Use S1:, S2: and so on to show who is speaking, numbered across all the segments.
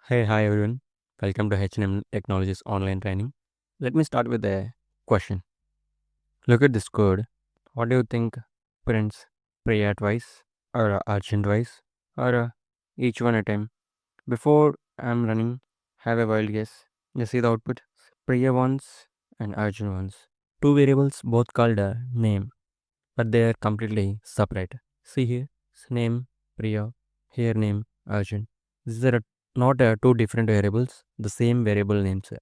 S1: Hi everyone. Welcome to HNM Technologies online training. Let me start with a question. Look at this code. What do you think prints prior twice or urgent twice or each one at a time? Before I'm running, have a wild guess. You see the output? Prior ones and urgent ones. Two variables both called a name, but they are completely separate. See here, name prior, here name urgent. These are not two different variables, the same variable names.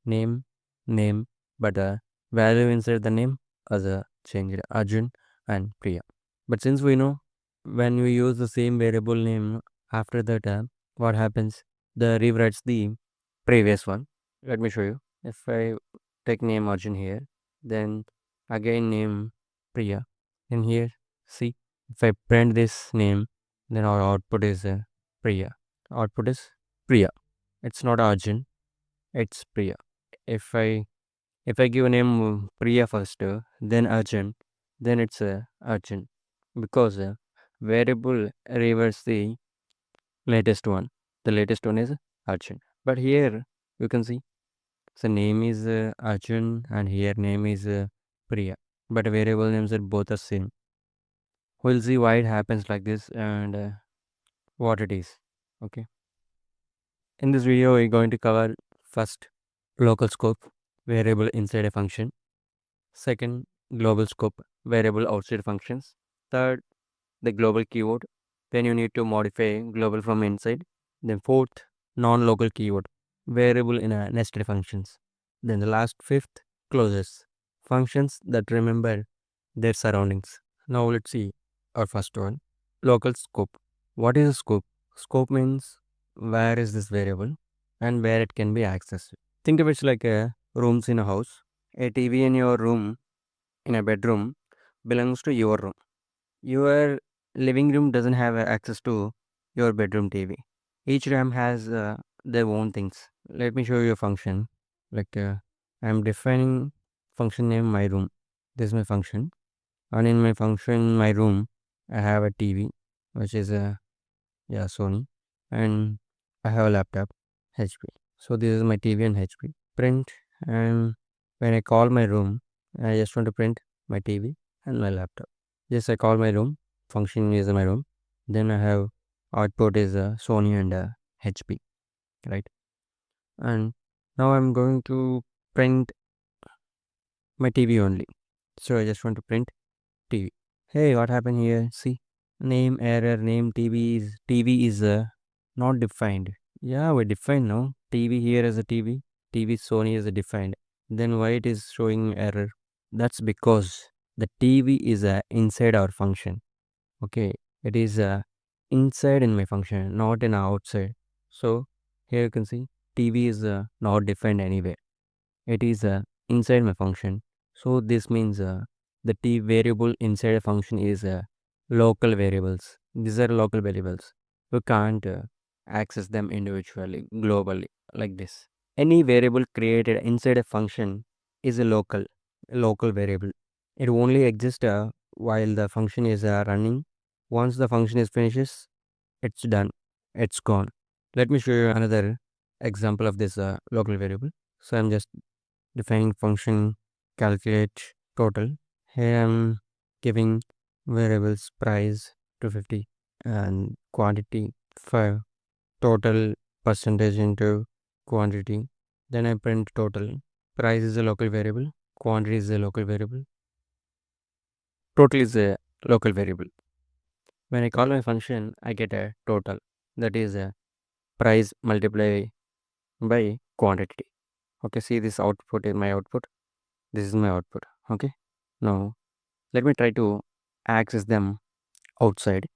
S1: Name, name, but the value inside the name as a changed Arjun and Priya. But since we know when we use the same variable name after that, what happens? The rewrites the previous one. Let me show you. If I take name Arjun here, then again name Priya. And here, see, if I print this name, then our output is Priya. Output is Priya. It's not Arjun, it's Priya. If I if I give a name Priya first, then Arjun, then it's Arjun because variable reverse the latest one. The latest one is Arjun. But here you can see the name is Arjun and here name is Priya. But variable names are both the same. We'll see why it happens like this and what it is. Okay. In this video, we're going to cover first local scope variable inside a function. Second, global scope variable outside functions. Third, the global keyword. Then you need to modify global from inside. Then fourth, non-local keyword variable in a nested functions. Then the last fifth, closures functions that remember their surroundings. Now let's see our first one, local scope. What is a scope? Scope means where is this variable and where it can be accessed. Think of it like a rooms in a house. A TV in your room in a bedroom belongs to your room. Your living room doesn't have access to your bedroom TV. Each room has their own things. Let me show you a function. Like I'm defining function name my room. This is my function, and in my function my room, I have a TV, which is a Sony, and I have a laptop, HP. So this is my TV and HP. Print, and when I call my room, I just want to print my TV and my laptop. Just I call my room, function is my room. Then I have output is Sony and HP, right? And now I'm going to print my TV only. So I just want to print TV. Hey, what happened here? See, name error, name TV is not defined. Yeah, we define now. TV here as a TV Sony is a defined. Then why it is showing error? That's because the TV is inside our function. Okay, it is inside in my function, not in outside. So here you can see TV is not defined anywhere. It is inside my function. So this means the t variable inside a function is local variables. These are local variables. You can't access them individually, globally, like this. Any variable created inside a function is a local variable. It only exists while the function is running. Once the function is finishes, it's done. It's gone. Let me show you another example of this local variable. So I'm just defining function calculate total. Here I'm giving variables price 250 and quantity 5, total percentage into quantity. Then I print total. Price is a local variable, quantity is a local variable, total is a local variable. When I call my function, I get a total, that is a price multiplied by quantity. Okay, see this output is my output. This is my output. Okay, now let me try to access them outside.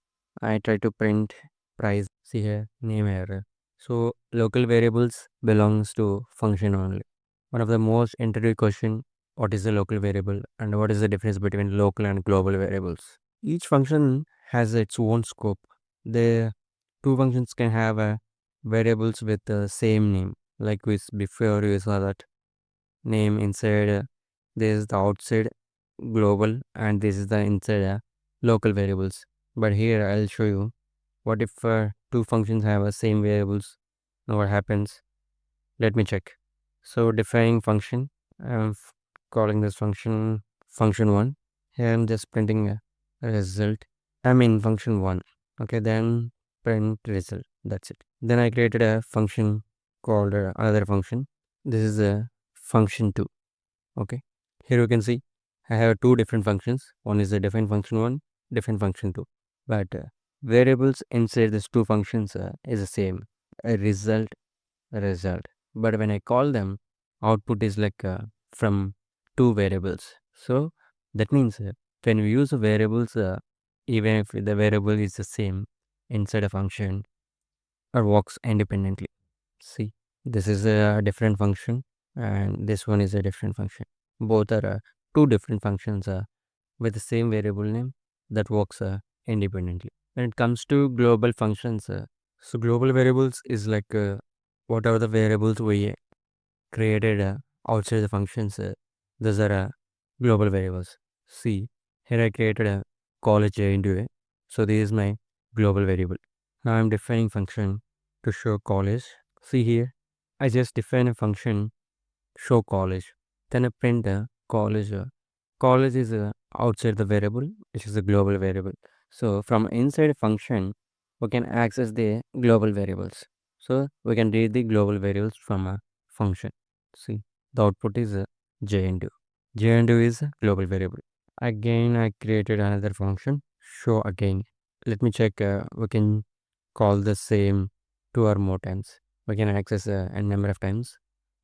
S1: I try to print price. See here, name error. So local variables belongs to function only. One of the most interview question, what is a local variable and what is the difference between local and global variables? Each function has its own scope. The two functions can have variables with the same name. Like we before we saw that name inside this is the outside global and this is the inside local variables. But here I'll show you what if two functions have the same variables Now what happens? Let me check. So defining function, I'm calling this function function1. Here I'm just printing a result. I'm in function1. Okay, then print result. That's it. Then I created a function called another function. This is a function2. Okay, here you can see I have two different functions. One is a define function1, define function2. But variables inside these two functions is the same. A result. But when I call them, output is like from two variables. So that means when we use variables, even if the variable is the same inside a function, or works independently. See, this is a different function, and this one is a different function. Both are two different functions with the same variable name that works independently. When it comes to global functions, so global variables is like whatever the variables we created outside the functions, those are global variables. See, here I created a college into it. So this is my global variable. Now I'm defining function to show college. See here, I just define a function show college. Then I print the college. College is outside the variable, which is a global variable. So from inside a function, we can access the global variables. So we can read the global variables from a function. See, the output is j into. J into is a global variable. Again, I created another function show again. Let me check. We can call the same two or more times. We can access a number of times.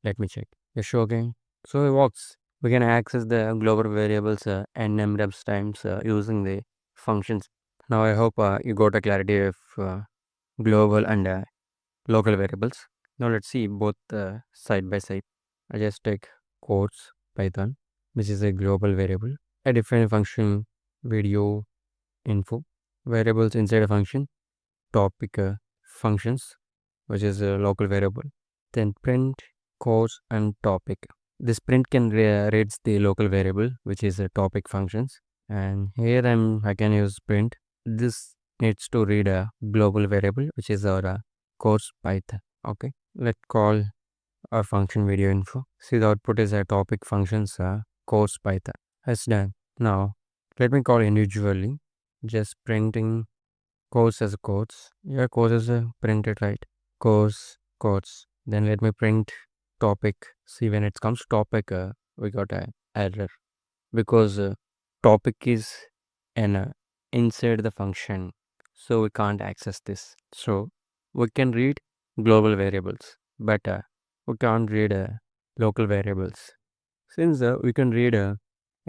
S1: Let me check. Show again. So it works. We can access the global variables n number of times using the functions. Now I hope you got a clarity of global and local variables. Now let's see both side by side. I just take quotes Python, which is a global variable. I define a function video info variables inside a function topic functions, which is a local variable. Then print course and topic. This print can reads the local variable, which is a topic functions. And here I can use print. This needs to read a global variable, which is our course Python. Okay, let's call our function video info. See, the output is a topic functions course Python. That's done. Now let me call individually, just printing course as a course. Yeah, course is printed, right? Course. Then let me print topic. See, when it comes to topic, we got a error because topic is an inside the function, so we can't access this. So we can read global variables, but we can't read local variables. Since we can read a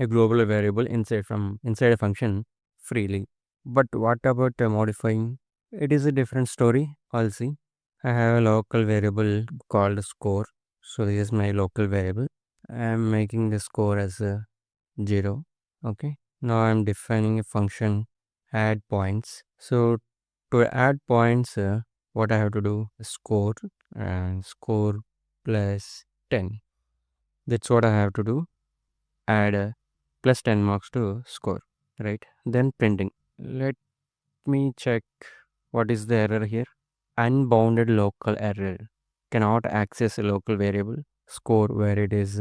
S1: global variable inside a function freely. But what about modifying? It is a different story. I'll see. I have a local variable called score. So this is my local variable. I'm making the score as 0. Okay. Now I'm defining a function add points. So to add points, what I have to do is score and score plus 10. That's what I have to do. Add plus 10 marks to score, right? Then printing. Let me check what is the error here. Unbounded local error. Cannot access a local variable score where it is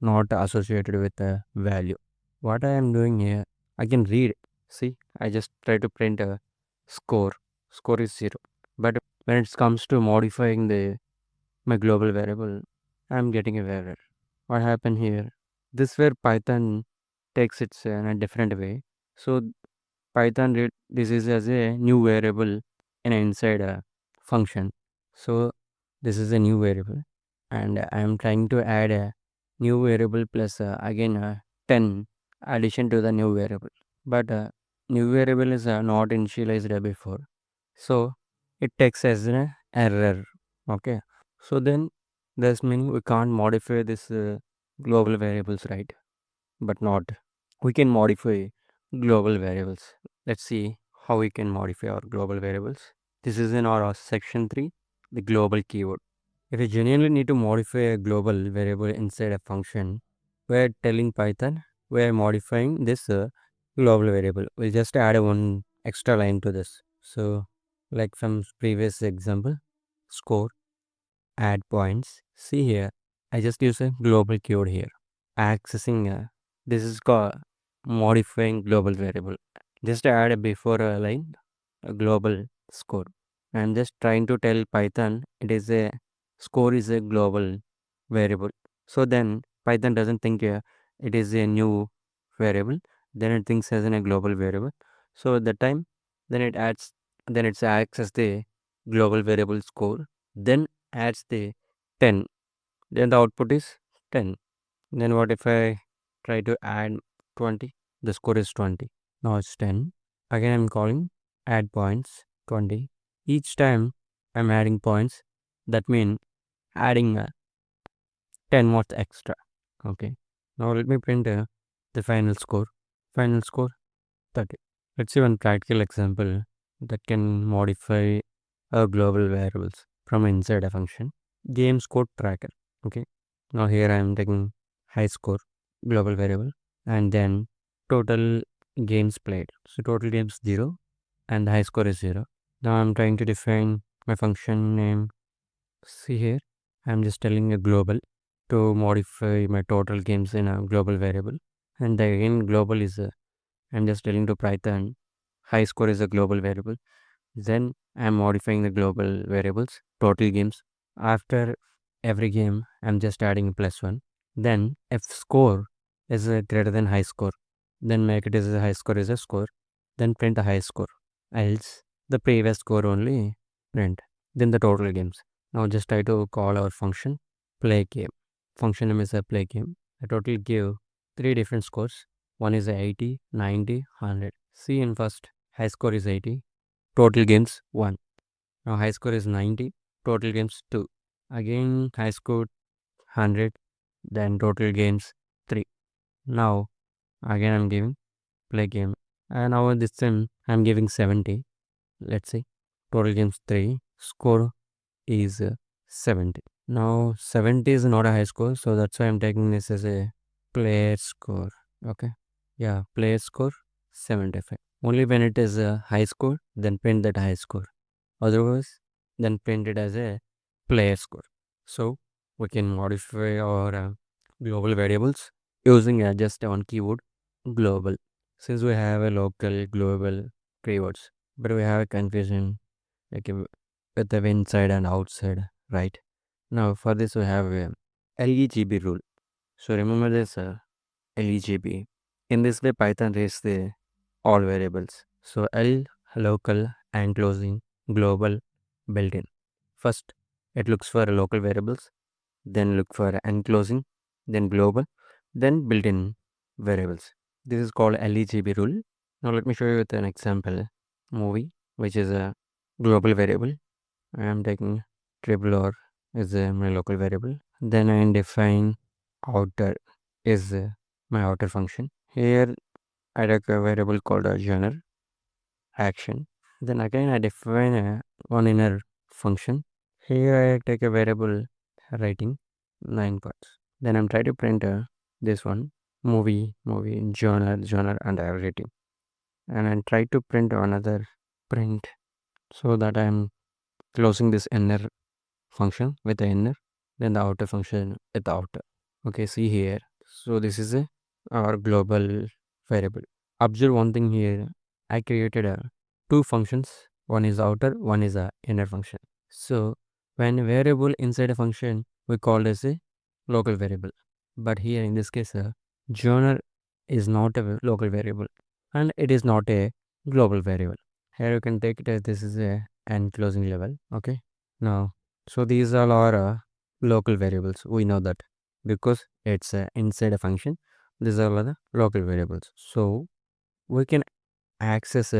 S1: not associated with a value. What I am doing here, I can read. See, I just try to print a score. Score is 0. But when it comes to modifying my global variable, I'm getting a error. What happened here? This where Python takes it in a different way. So Python read this is as a new variable in inside a function. So this is a new variable, and I am trying to add a new variable plus again 10 addition to the new variable. But new variable is not initialized before, so it takes as an error. Okay, so then this means we can't modify this global variables, right? But not we can modify global variables. Let's see how we can modify our global variables. This is in our section 3, the global keyword. If you genuinely need to modify a global variable inside a function, we're telling Python we're modifying this global variable. We'll just add one extra line to this. So like from previous example, score. add points. See here, I just use a global keyword here. Accessing, this is called modifying global variable. Just add a before a line, a global score. I'm just trying to tell Python it is a score is a global variable. So then Python doesn't think it is a new variable. Then it thinks as in a global variable. So at the time, then it adds, then it's access the global variable score. Then adds the 10. Then the output is 10. Then what if I try to add 20? The score is 20. Now it's 10. Again I'm calling add points 20. Each time I'm adding points, that means adding 10 watts extra. Okay. Now let me print the final score. Final score 30. Let's see one practical example that can modify global variables from inside a function. Game score tracker. Okay. Now here I am taking high score global variable and then total games played. So total games 0 and the high score is 0. Now I'm trying to define my function name. See here, I'm just telling a global to modify my total games in a global variable. And the again global is I'm just telling to Python high score is a global variable. Then I'm modifying the global variables, total games. After every game, I'm just adding +1. Then if score is greater than high score, then make it as a high score is a score. Then print the high score. Else the previous score only print. Then the total games. Now just try to call our function play game. Function name is a play game. I totally give 3 different scores. One is 80, 90, 100. See in first high score is 80. Total games 1. Now high score is 90. Total games 2. Again high score 100. Then total games 3. Now again I'm giving play game. And now this time I'm giving 70. Let's see. Total games 3. Score is 70. Now 70 is not a high score. So that's why I'm taking this as a player score. Okay. Yeah. Player score 75. Only when it is a high score, then print that high score. Otherwise, then print it as a player score. So we can modify our global variables using just one keyword global. Since we have a local, global keywords, but we have a confusion like with the inside and outside, right? Now for this we have a LEGB rule. So remember this LEGB. In this way, Python raise the all variables. So L local and closing global built-in. First, it looks for local variables, then look for enclosing, then global, then built-in variables. This is called LEGB rule. Now let me show you with an example movie, which is a global variable. I am taking triple R is my local variable. Then I define outer is my outer function. Here I take a variable called a genre action. Then again I define one inner function. Here I take a variable writing 9 parts. Then I'm trying to print this one movie genre and rating. And I try to print another print so that I'm closing this inner function with the inner, then the outer function with the outer. Okay, see here. So this is our global variable. Observe one thing here. I created two functions. One is outer, one is a inner function. So when a variable inside a function, we call as a local variable. But here in this case, genre is not a local variable and it is not a global variable. Here you can take it as this is a enclosing level. Okay. Now, so these all are local variables. We know that because it's inside a function. These are all the local variables. So we can access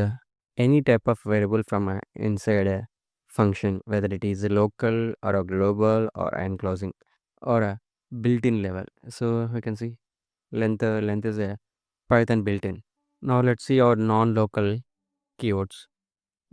S1: any type of variable from inside a function, whether it is a local or a global or enclosing or a built-in level. So we can see length is a Python built-in. Now let's see our non-local keywords.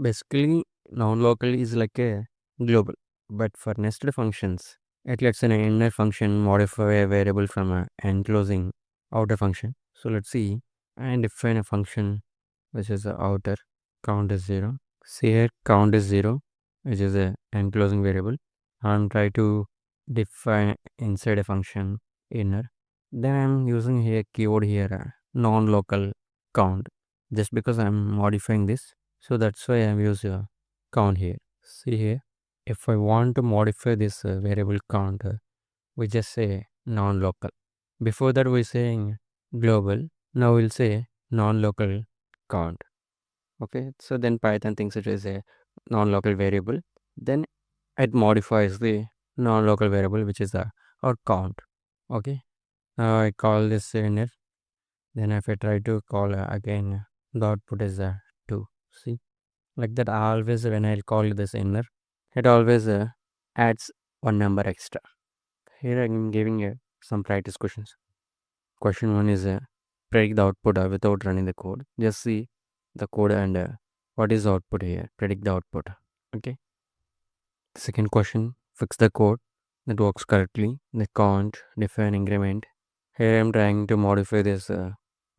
S1: Basically, non-local is like a global, but for nested functions, it lets an inner function modify a variable from a enclosing outer function. So let's see and define a function which is the outer count is 0. See here count is 0, which is a enclosing variable. and try to define inside a function inner. Then I'm using here keyword here non-local count just because I'm modifying this. So that's why I'm using count here. See here, if I want to modify this variable count, we just say non-local. Before that we saying global. Now we'll say non-local count. Okay, so then Python thinks it is a non-local variable. Then it modifies the non-local variable, which is a or count. Okay, now I call this inner. Then if I try to call again, the output is 2. See, like that. Always when I call this inner, it always adds one number extra. Here I'm giving some practice questions. Question 1 is predict the output without running the code. Just see the code and what is the output here. Predict the output. Okay. Second question, fix the code that works correctly. The count, define increment. Here I'm trying to modify this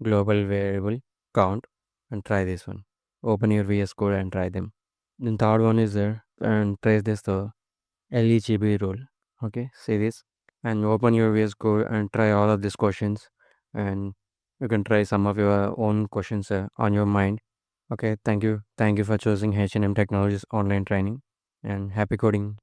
S1: global variable count and try this one. Open your VS Code and try them. Then third one is there and trace this LEGB rule. Okay, say this and open your VS Code and try all of these questions, and you can try some of your own questions on your mind. Okay, thank you for choosing HNM Technologies online training, and happy coding.